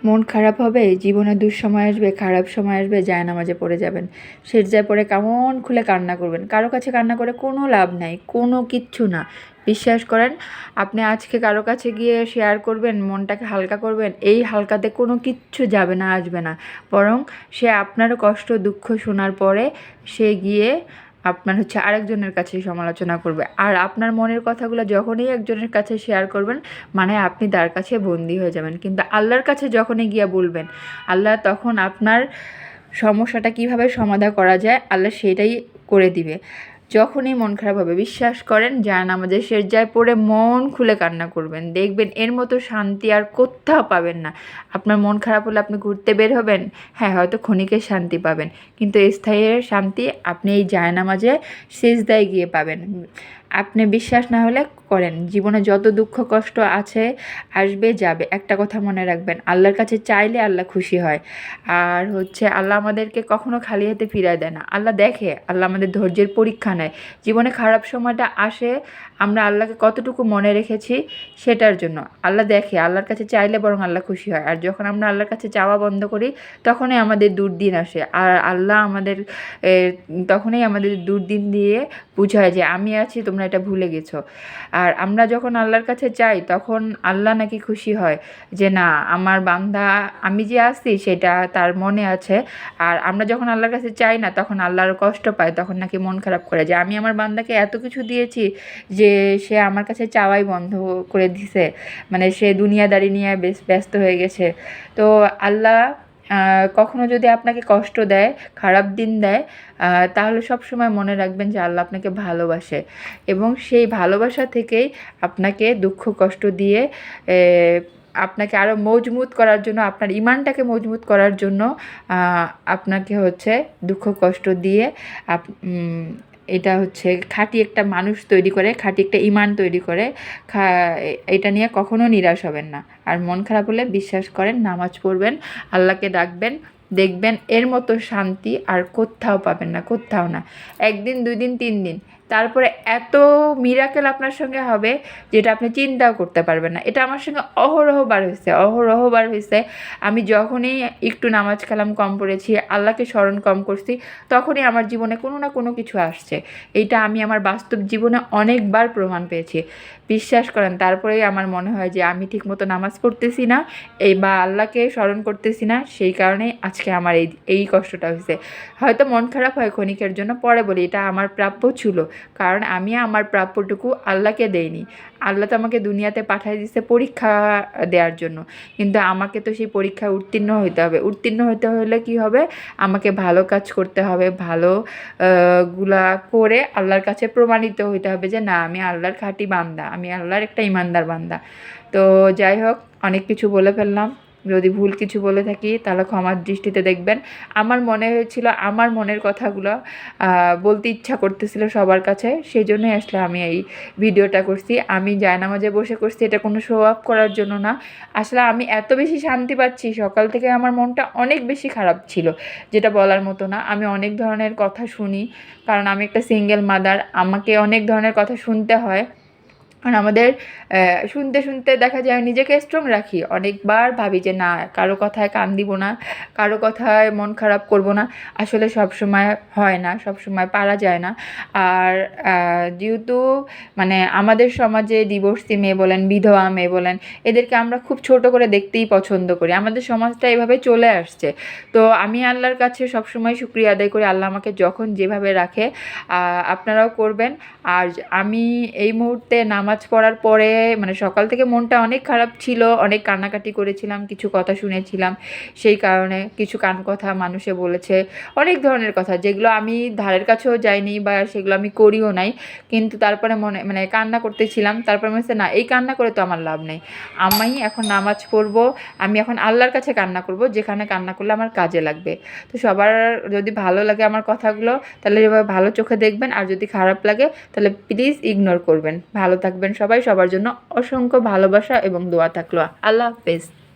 মন খারাপ হবে, জীবনে দুঃসময় আসবে, খারাপ সময় আসবে, জায়নামাজে পড়ে যাবেন, সেজদায় পড়ে কেমন খুলে কান্না করবেন। কারো কাছে কান্না করে কোনো লাভ নাই, কোনো কিচ্ছু না। বিশ্বাস করেন, আপনি আজকে কারো কাছে গিয়ে শেয়ার করবেন, মনটাকে হালকা করবেন, এই হালকাতে কোনো কিচ্ছু যাবে না, আসবে না। বরং সে আপনার কষ্ট দুঃখ শোনার পরে সে গিয়ে আপনার আরেকজনের কাছে সমালোচনা করবে। আর আপনার মনের কথাগুলো যখনই একজনের কাছে শেয়ার করবেন, মানে আপনি তার কাছে বন্দী হয়ে যাবেন। কিন্তু আল্লাহর কাছে যখনই গিয়ে বলবেন, আল্লাহ তখন আপনার সমস্যাটা কিভাবে সমাধা করা যায়, আল্লাহ সেটাই করে দিবে। যখনই মন খারাপ হবে, বিশ্বাস করেন, জায়নামাজে সেজদায় পড়ে মন খুলে কান্না করবেন, দেখবেন এর মতো শান্তি আর কোথাও পাবেন না। আপনার মন খারাপ হলে আপনি ঘুরতে বের হবেন, হ্যাঁ হয়তো ক্ষণিকের শান্তি পাবেন, কিন্তু স্থায়ী শান্তি আপনি এই জায়নামাজে সেজদায় গিয়ে পাবেন। আপনি বিশ্বাস না হলে করেন, জীবনে যত দুঃখ কষ্ট আছে, আসবে যাবে, একটা কথা মনে রাখবেন, আল্লাহর কাছে চাইলে আল্লাহ খুশি হয়। আর আল্লাহ আমাদেরকে কখনো খালি হাতে ফিরায় দেয় না। আল্লাহ দেখে, আল্লাহ আমাদের ধৈর্যের পরীক্ষা নেয়। জীবনে খারাপ সময়টা আসে, আমরা আল্লাহকে কতটুকু মনে রেখেছি সেটার জন্য আল্লাহ দেখে। আল্লাহর কাছে চাইলে বরং আল্লাহ খুশি হয়। আর যখন আমরা আল্লাহর কাছে চাওয়া বন্ধ করি, তখনই আমাদের দুর্দিন আসে। আর আল্লাহ আমাদের তখনই আমাদের দুর্দিন দিয়ে বুঝায় যে আমি আছি, তোমরা এটা ভুলে গেছো। আর আমরা যখন আল্লাহর কাছে চাই, তখন আল্লাহ নাকি খুশি হয় যে না, আমার বান্দা আমি যে আছি সেটা তার মনে আছে। আর আমরা যখন আল্লাহর কাছে চাই না, তখন আল্লাহর কষ্ট পায়, তখন নাকি মন খারাপ করে যে আমি আমার বান্দাকে এত কিছু দিয়েছি যে সে আমার কাছে চাওয়াই বন্ধ করে দিছে, মানে সে দুনিয়াদারি নিয়ে ব্যস্ত হয়ে গেছে। তো আল্লাহ কখনো যদি আপনাকে কষ্ট দেয়, খারাপ দিন দেয়, তাহলে সব সময় মনে রাখবেন যে আল্লাহ আপনাকে ভালোবাসে, এবং সেই ভালোবাসা থেকেই আপনাকে দুঃখ কষ্ট দিয়ে আপনাকে আরও মজবুত করার জন্য, আপনার ইমানটাকে মজবুত করার জন্য আপনাকে দুঃখ কষ্ট দিয়ে এটা খাঁটি একটা মানুষ তৈরি করে, খাঁটি একটা ইমান তৈরি করে। এটা নিয়ে কখনো নিরাশ হবেন না। আর মন খারাপ হলে বিশ্বাস করেন, নামাজ পড়বেন, আল্লাহকে ডাকবেন, দেখবেন এর মতো শান্তি আর কোথাও পাবেন না, কোথাও না। একদিন, 2 দিন, 3 দিন, তারপরে এত মিরাকেল আপনার সঙ্গে হবে যেটা আপনি চিন্তাও করতে পারবেন না। এটা আমার সঙ্গে অহরহবার হয়েছে। আমি যখনই একটু নামাজ কালাম কম পড়েছি, আল্লাহকে স্মরণ কম করছি, তখনই আমার জীবনে কোনো না কোনো কিছু আসছে। এইটা আমি আমার বাস্তব জীবনে অনেকবার প্রমাণ পেয়েছি। বিশ্বাস করেন, তারপরেই আমার মনে হয় যে আমি ঠিকমতো নামাজ পড়তেছি না, বা আল্লাহকে স্মরণ করতেছি না, সেই কারণেই আজকে আমার এই কষ্টটা হয়েছে। হয়তো মন খারাপ হয় ক্ষণিকের জন্য, পরে বলি এটা আমার প্রাপ্য ছিল, কারণ আমি আমার প্রাপ্যটুকু আল্লাহকে দেইনি। আল্লাহ তো আমাকে দুনিয়াতে পাঠিয়ে দিচ্ছে পরীক্ষা দেওয়ার জন্য, কিন্তু আমাকে তো সেই পরীক্ষায় উত্তীর্ণ হতে হবে। উত্তীর্ণ হতে হলে কি হবে, আমাকে ভালো কাজ করতে হবে, ভালো গুলা করে আল্লাহর কাছে প্রমাণিত হতে হবে যে না, আমি আল্লাহর খাঁটি বান্দা, আমি আল্লাহর একটা ইমানদার বান্দা। তো যাই হোক, অনেক কিছু বলে ফেললাম। যদি ভুল কিছু বলে থাকি তাহলে ক্ষমার দৃষ্টিতে দেখবেন। আমার মনে হয়েছিল, আমার মনের কথাগুলো বলতে ইচ্ছা করতেছিল সবার কাছে, সেই জন্যই আসলে আমি এই ভিডিওটা করছি। আমি জায়নামাজে বসে করছি, এটা কোনো শো অফ করার জন্য না। আসলে আমি এত বেশি শান্তি পাচ্ছি, সকাল থেকে আমার মনটা অনেক বেশি খারাপ ছিল, যেটা বলার মতো না। আমি অনেক ধরনের কথা শুনি, কারণ আমি একটা সিঙ্গেল মাদার, আমাকে অনেক ধরনের কথা শুনতে হয়। আর আমাদের শুনতে শুনতে দেখা যায় নিজেকে স্ট্রং রাখি, অনেকবার ভাবি যে না, কারো কথায় কান দিব না, কারো কথায় মন খারাপ করব না। আসলে সব সময় হয় না, সব সময় পারা যায় না। আর যেহেতু মানে আমাদের সমাজে ডিভোর্সি মেয়ে বলেন, বিধবা মেয়ে বলেন, এদেরকে আমরা খুব ছোট করে দেখতেই পছন্দ করি। আমাদের সমাজটা এভাবে চলে আসছে। তো আমি আল্লাহর কাছে সবসময় শুকরিয়া আদায় করি, আল্লাহ আমাকে যখন যেভাবে রাখে। আপনারাও করবেন। আর আমি এই মুহূর্তে নামাজ পড়ার পরে, মানে সকাল থেকে মনটা অনেক খারাপ ছিল, অনেক কান্নাকাটি করেছিলাম, কিছু কথা শুনেছিলাম, সেই কারণে কিছু কান কথা মানুষে বলেছে, অনেক ধরনের কথা যেগুলো আমি ধারের কাছেও যাইনি বা সেগুলো আমি করিও নাই। কিন্তু তারপরে মানে কান্না করতেছিলাম, তারপরে মনে হচ্ছে না, এই কান্না করে তো আমার লাভ নেই, আমি এখন নামাজ পড়বো, আমি এখন আল্লাহর কাছে কান্না করব, যেখানে কান্না করলে আমার কাজে লাগবে। তো সবার যদি ভালো লাগে আমার কথাগুলো, তাহলে এভাবে ভালো চোখে দেখবেন, আর যদি খারাপ লাগে তাহলে প্লিজ ইগনোর করবেন। ভালো থাকবেন সবাই, সবার জন্য অসংখ্য ভালোবাসা এবং দোয়া থাকলো। আল্লাহ হাফেজ।